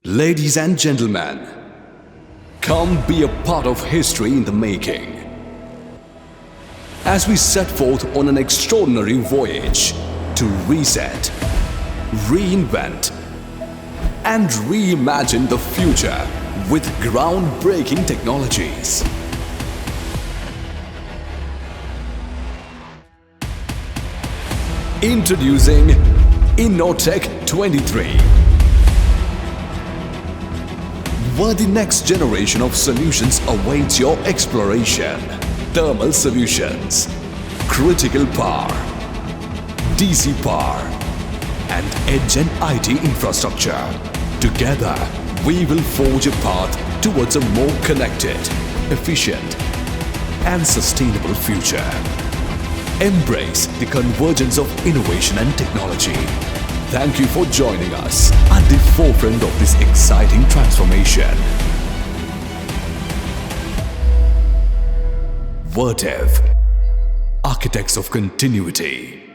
Ladies and gentlemen, come be a part of history in the making. As we set forth on an extraordinary voyage to reset, reinvent, and reimagine the future with groundbreaking technologies. Introducing Innotech 23. Where the next generation of solutions awaits your exploration. Thermal solutions, critical power, DC power, and edge and IT infrastructure. Together, we will forge a path towards a more connected, efficient, and sustainable future. Embrace the convergence of innovation and technology. Thank you for joining us at the forefront of this exciting transformation. Vertiv, Architects of Continuity.